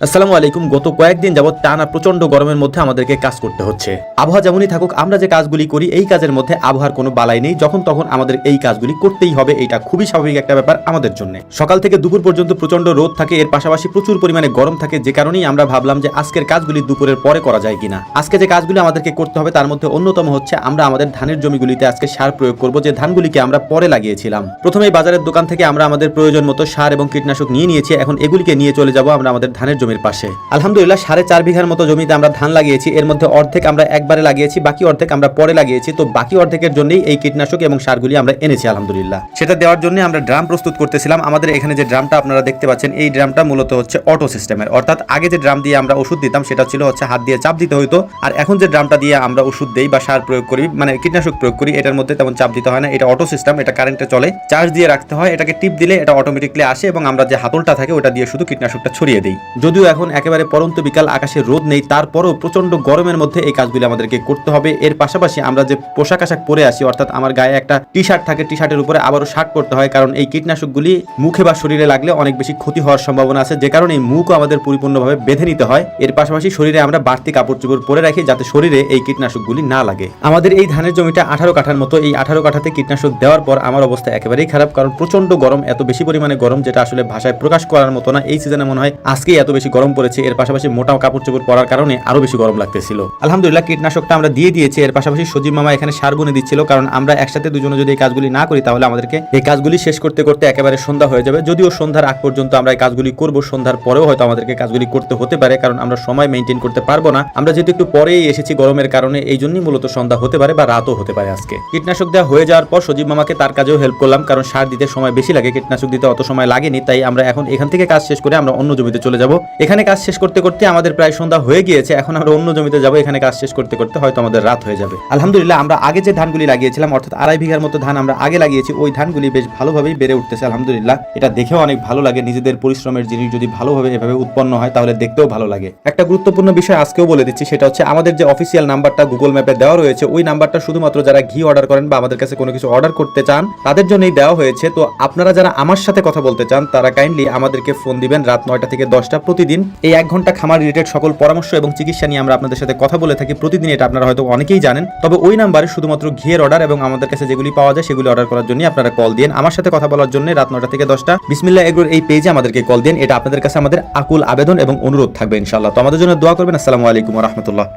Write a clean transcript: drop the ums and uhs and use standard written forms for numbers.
আসসালামু আলাইকুম। গত কয়েকদিন যাবত টানা প্রচন্ড গরমের মধ্যে আমাদেরকে কাজ করতে হচ্ছে। আবহাওয়া যেমনই থাকুক, আমরা যে কাজগুলি করি এই কাজের মধ্যে আবহাওয়ার কোনো বালাই নেই। যখন তখন আমাদের এই কাজগুলি করতেই হবে, এটা খুবই স্বাভাবিক একটা ব্যাপার আমাদের জন্য। সকাল থেকে দুপুর পর্যন্ত প্রচন্ড রোদ থাকে, এর পাশাপাশি প্রচুর পরিমাণে গরম থাকে, যে কারণেই আমরা ভাবলাম যে আজকের কাজগুলি দুপুরের পরে করা যায় কিনা। আজকে যে কাজগুলি আমাদেরকে করতে হবে তার মধ্যে অন্যতম হচ্ছে আমরা আমাদের ধানের জমিগুলিতে আজকে সার প্রয়োগ করব, যে ধানগুলিকে আমরা পরে লাগিয়েছিলাম। প্রথমেই বাজারের দোকান থেকে আমরা আমাদের প্রয়োজন মতো সার এবং কীটনাশক নিয়ে নিয়েছি। এখন এগুলিকে নিয়ে চলে যাব আমরা আমাদের ধানের জমির পাশে। আলহামদুলিল্লাহ 4.5 বিঘার মতো জমিতে আমরা ধান লাগিয়েছি। এর মধ্যে অর্ধেক আমরা একবারে লাগিয়েছি, বাকি অর্ধেক আমরা পরে লাগিয়েছি। তো বাকি অর্ধেকের জন্যই এই কীটনাশক এবং সারগুলি আমরা এনেছি আলহামদুলিল্লাহ। সেটা দেওয়ার জন্য আমরা ড্রাম প্রস্তুত করতেছিলাম। আমাদের এখানে যে ড্রামটা আপনারা দেখতে পাচ্ছেন, এই ড্রামটা মূলত হচ্ছে অটো সিস্টেমের, অর্থাৎ আগে যে ড্রাম দিয়ে আমরা ওষুধ দিতাম সেটা ছিল হচ্ছে হাত দিয়ে চাপ দিতে হতো। আর এখন যে ড্রামটা দিয়ে আমরা ওষুধ দেই বা সার প্রয়োগ করি, মানে কীটনাশক প্রয়োগ করি, এটার মধ্যে তেমন চাপ দিতে হয় না। এটা অটো সিস্টেম, এটা কারেন্টে চলে, চার্জ দিয়ে রাখতে হয়। এটাকে টিপ দিলে এটা অটোমেটিকলি আসে এবং আমরা যে হাতলটা থাকে ওটা দিয়ে শুধু কীটনাশকটা ছড়িয়ে দিই। যদিও এখন একেবারে পরন্ত বিকাল, আকাশে রোদ নেই, তারপরও প্রচন্ড গরমের মধ্যে এই কাজগুলি আমাদেরকে করতে হবে। এর পাশাপাশি আমরা যে পোশাক আশাক পরে আসি, অর্থাৎ আমার গায়ে একটা টি শার্ট থাকে, টি শার্টের উপরে আবারও শার্ট পরতে হয়, কারণ এই কীটনাশকগুলি মুখে বা শরীরে লাগলে অনেক বেশি ক্ষতি হওয়ার সম্ভাবনা আছে, যে কারণে এই মুখও আমাদের পরিপূর্ণভাবে বেঁধে নিতে হয়। এর পাশাপাশি শরীরে আমরা বাড়তি কাপড় চোপড় পরে রাখি যাতে শরীরে এই কীটনাশকগুলি না লাগে। আমাদের এই ধানের জমিটা 18 কাঠার মতো। এই 18 কাঠাতে কীটনাশক দেওয়ার পর আমার অবস্থা একেবারেই খারাপ, কারণ প্রচন্ড গরম, এত বেশি পরিমাণে গরম যেটা আসলে ভাষায় প্রকাশ করার মতো না। এই সিজনে মনে হয় আজকেই এত বেশি গরম পড়েছে। এর পাশাপাশি মোটা কাপড় চোপড় পরার কারণে আরো বেশি গরম লাগতেছিল। আলহামদুলিল্লাহ কীটনাশকটা আমরা দিয়ে দিয়েছি। এর পাশাপাশি সজীব মামা এখানে সার বুনে দিচ্ছিল, কারণ আমরা একসাথে দুজনে যদি এই কাজগুলি না করি তাহলে আমাদেরকে এই কাজগুলি শেষ করতে করতে একেবারে সন্ধ্যা হয়ে যাবে। যদিও সন্ধ্যার আগ পর্যন্ত আমরা এই কাজগুলি করব, সন্ধ্যার পরেও হয়তো আমাদেরকে কাজগুলি করতে হতে পারে, কারণ আমরা সময় মেনটেন করতে পারবো না। আমরা যেহেতু একটু পরেই এসেছি গরমের কারণে, এই জন্যই মূলত সন্ধ্যা হতে পারে বা রাতও হতে পারে আজকে। কীটনাশক দেওয়া হয়ে যাওয়ার পর সজীব মামাকে তার কাজেও হেল্প করলাম, কারণ সার দিতে সময় বেশি লাগে, কীটনাশক দিতে অত সময় লাগেনি। তাই আমরা এখন এখান থেকে কাজ শেষ করে আমরা অন্য জমিতে চলে যাব। এখানে কাজ শেষ করতে করতে আমাদের প্রায় সন্ধ্যা হয়ে গিয়েছে। এখন আমরা অন্য জমিতে যাব, এখানে কাজ শেষ করতে করতে হয়তো আমাদের রাত হয়ে যাবে। আলহামদুলিল্লাহ আমরা আগে যে ধানগুলি লাগিয়েছিলাম, অর্থাৎ 2.5 বিঘার মতো ধান আমরা আগে লাগিয়েছি, ওই ধানগুলি বেশ ভালোভাবেই বেড়ে উঠতেছে আলহামদুলিল্লাহ। এটা দেখেও অনেক ভালো লাগে। নিজেদের পরিশ্রমের জিনিস যদি ভালোভাবে এভাবে উৎপন্ন হয় তাহলে দেখতেও ভালো লাগে। একটা গুরুত্বপূর্ণ বিষয় আজকেও বলে দিচ্ছি, সেটা হচ্ছে আমাদের যে অফিসিয়াল নাম্বারটা গুগল ম্যাপে দেওয়া রয়েছে, ওই নাম্বারটা শুধুমাত্র যারা ঘি অর্ডার করেন বা আমাদের কাছে কোনো কিছু অর্ডার করতে চান তাদের জন্যই দেওয়া হয়েছে। তো আপনারা যারা আমার সাথে কথা বলতে চান তারা কাইন্ডলি আমাদেরকে ফোন দিবেন রাত 9টা থেকে 10টা প্রতিদিন। এই 1 ঘন্টা খামার রিলেটেড সকল পরামর্শ এবং চিকিৎসা নিয়ে আমরা আপনাদের সাথে কথা বলে থাকি প্রতিদিন। এটা আপনারা হয়তো অনেকেই জানেন। তবে ওই নাম্বারে শুধুমাত্র ঘিয়ের অর্ডার এবং আমাদের কাছে যেগুলি পাওয়া যায় সেগুলি অর্ডার করার জন্য আপনারা কল দিন। আমার সাথে কথা বলার জন্য রাত 9টা থেকে 10টা বিসমিল্লাহ এগ্রোর এই পেজে আমাদেরকে কল দিন। এটা আপনাদের কাছে আমাদের আকুল আবেদন এবং অনুরোধ থাকবে ইনশাআল্লাহ। তো আমাদের জন্য দোয়া করবেন। আসসালামু আলাইকুম ওয়া রাহমাতুল্লাহ।